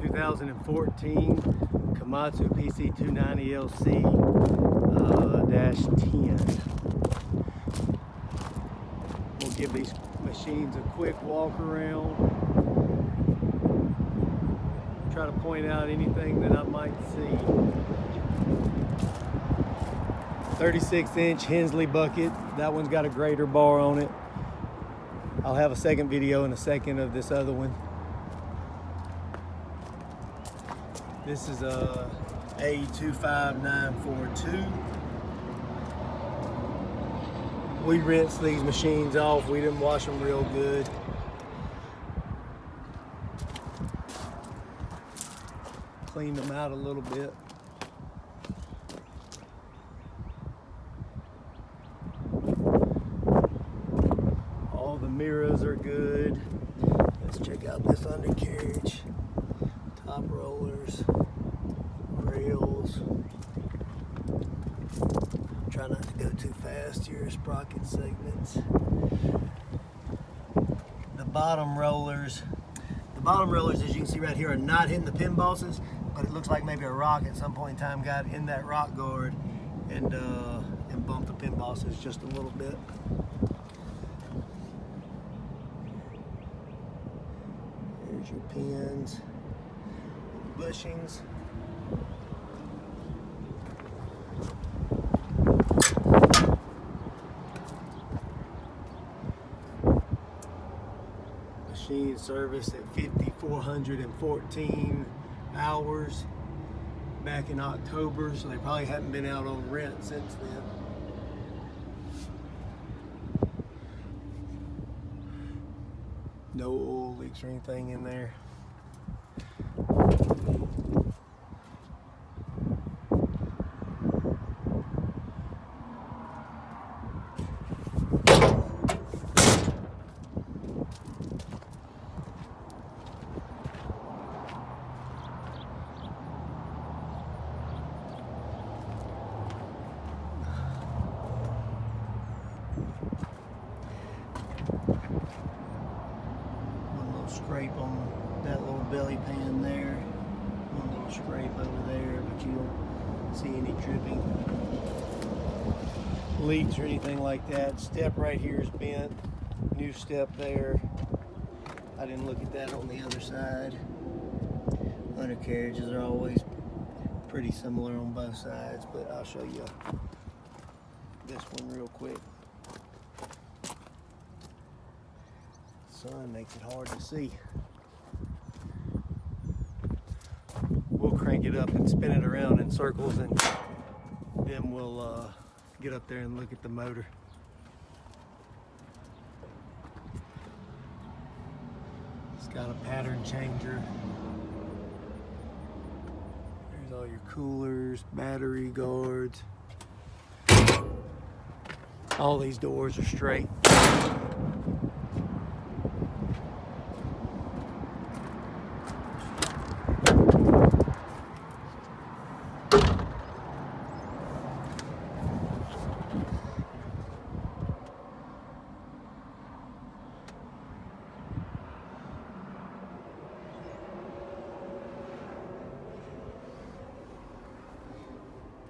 2014 Komatsu PC290LC-10. We'll give these machines a quick walk around. Try to point out anything that I might see. 36-inch Hensley bucket. That one's got a grater bar on it. I'll have a second video in a second of this other one. This is a A25942. We rinsed these machines off. We didn't wash them real good. Cleaned them out a little bit. All the mirrors are good. Let's check out this undercarriage. Top rollers, rails. Try not to go too fast here, sprocket segments. The bottom rollers, as you can see right here, are not hitting the pin bosses, but it looks like maybe a rock at some point in time got in that rock guard and bumped the pin bosses just a little bit. Here's your pins, bushings. Machine service at 5,414 hours back in October, so they probably haven't been out on rent since then. No oil leaks or anything in there. Scrape on that little belly pan there, one little scrape over there, but you don't see any dripping, leaks or anything like that. Step right here is bent, new step there. I didn't look at that on the other side. Undercarriages are always pretty similar on both sides, but I'll show you this one real quick. Sun makes it hard to see. We'll crank it up and spin it around in circles, and then we'll get up there and look at the motor. It's got a pattern changer. There's all your coolers, battery guards. All these doors are straight.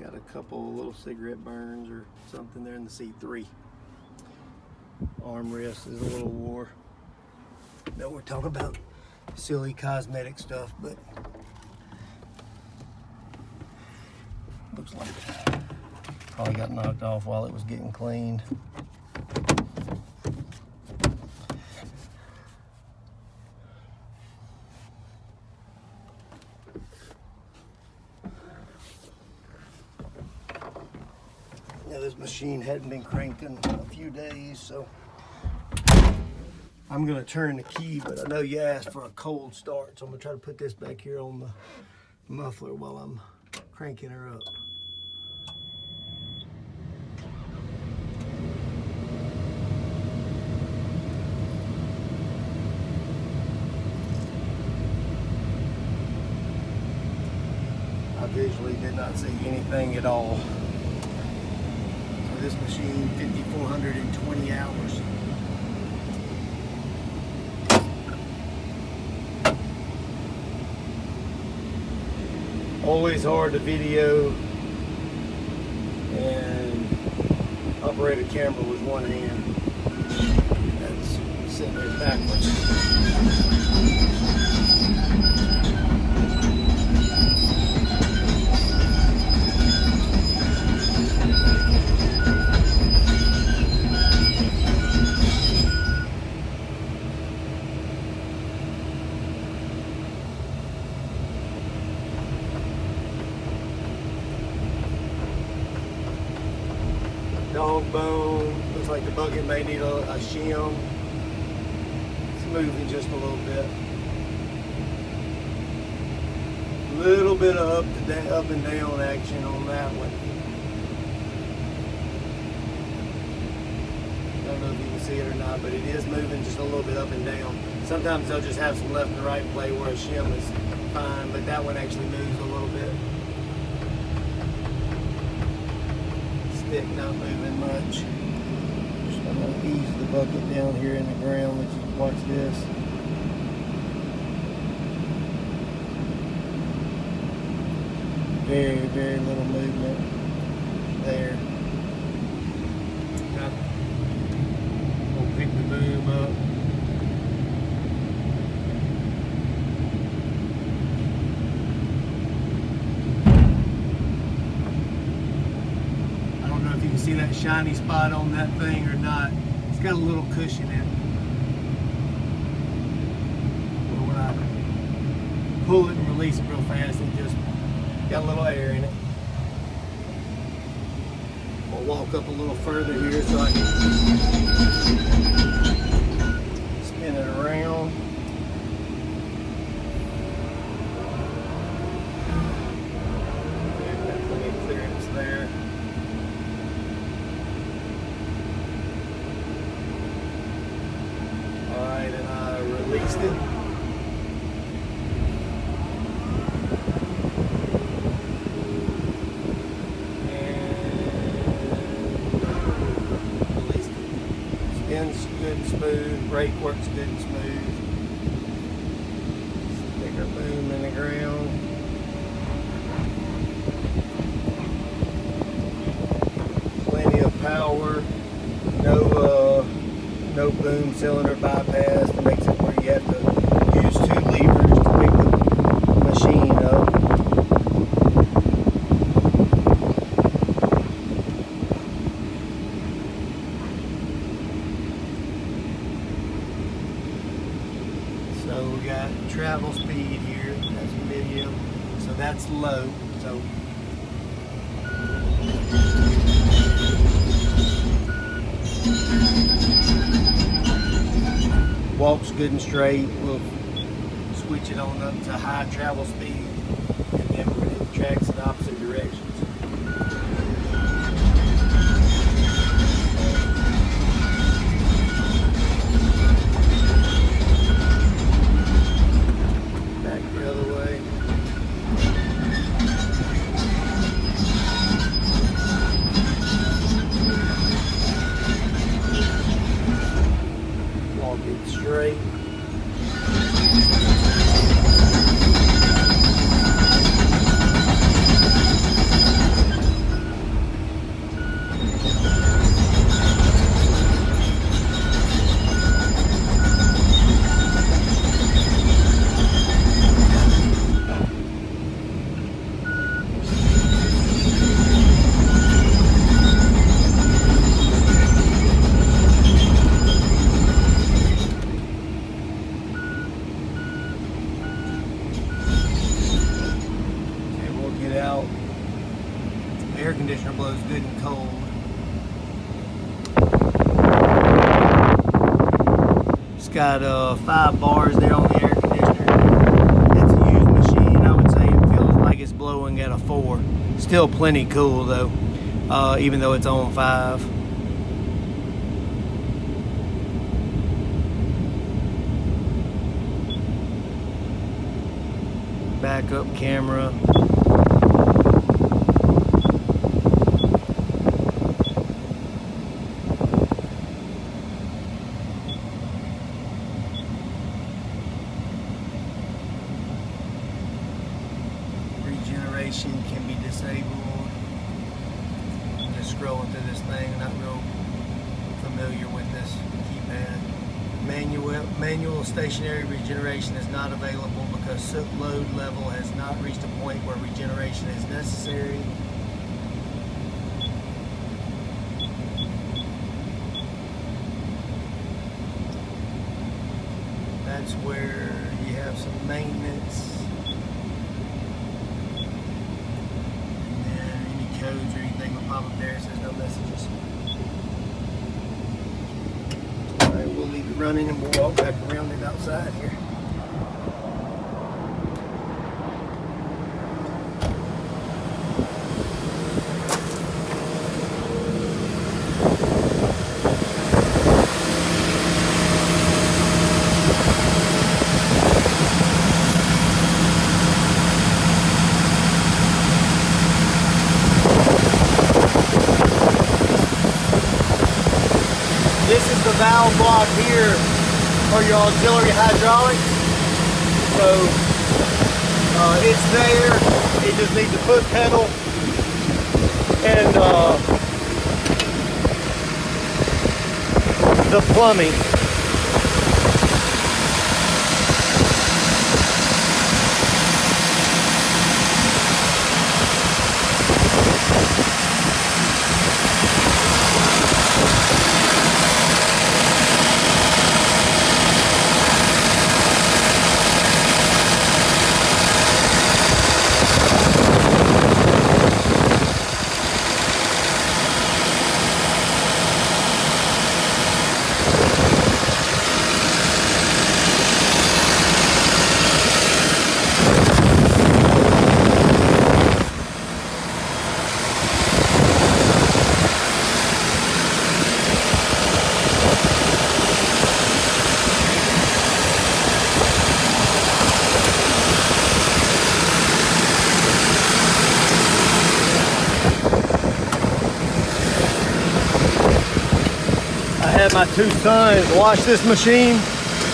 Got a couple little cigarette burns or something there in the C3. Armrest is a little wore. No, we're talking about silly cosmetic stuff, but looks like it probably got knocked off while it was getting cleaned. Now, this machine hadn't been cranked in a few days, so I'm going to turn the key, but I know you asked for a cold start, so I'm going to try to put this back here on the muffler while I'm cranking her up. I visually did not see anything at all. This machine, 5,420 hours. Always hard to video and operate a camera with one hand. That's sitting there backwards. Dog bone, looks like the bucket may need a shim. It's moving just a little bit. Little bit of up and down action on that one. I don't know if you can see it or not, but it is moving just a little bit up and down. Sometimes they'll just have some left and right play where a shim is fine, but that one actually moves a little bit. Stick not moving much. Just I'm going to ease the bucket down here in the ground. Let's just watch this. Very, very little movement there. Now, we'll pick the boom up. I don't know if you can see that shiny spot on that thing or not. It's got a little cushion in it. But when I pull it and release it real fast, it just got a little air in it. We'll walk up a little further here so I can spin it around. There's got plenty of clearance there. Alright, and I released it. Spins good and smooth, brake works good and smooth. Sticker boom in the ground. Plenty of power. No boom cylinder bypass that makes it where you have to use 2 levers to pick the machine up. So we got travel speed here, that's medium, so that's low. So walks good and straight. We'll switch it on up to high travel speed, and then we're going to hit the tracks in opposite directions. Straight. Out. The air conditioner blows good and cold. It's got 5 bars there on the air conditioner. It's a used machine. I would say it feels like it's blowing at a 4. Still plenty cool though, even though it's on 5. Backup camera. navigation can be disabled. I'm just scrolling through this thing, I'm not real familiar with this keypad. Manual stationary regeneration is not available because soot load level has not reached a point where regeneration is necessary. That's where you have some maintenance. And then any codes or anything will pop up there. It says no messages. Alright, we'll leave it running and we'll walk back around it outside here. This is the valve block here for your auxiliary hydraulics. So it's there. It just needs a foot pedal and the plumbing. Had my two sons wash this machine,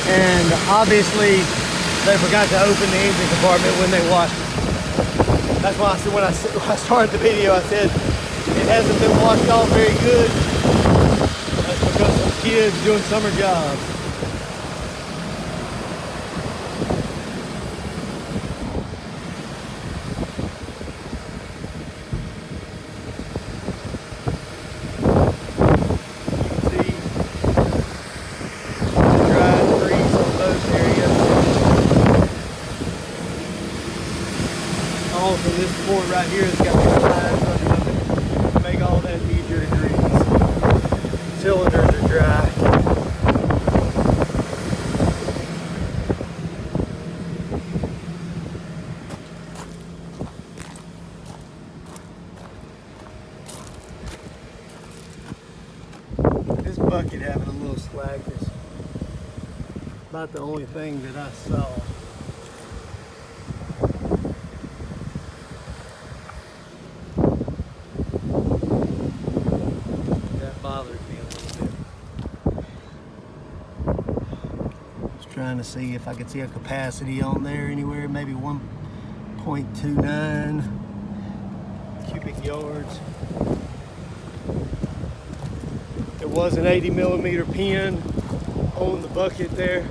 and obviously they forgot to open the engine compartment when they washed it. That's why I said when I started the video, I said it hasn't been washed off very good. That's because some kids doing summer jobs. Also, this port right here has got the lines under it to make all that easier to grease. Cylinders are dry. This bucket having a little slack is about the only thing that I saw. Trying to see if I could see a capacity on there anywhere, maybe 1.29 cubic yards. There was an 80mm pin on the bucket there.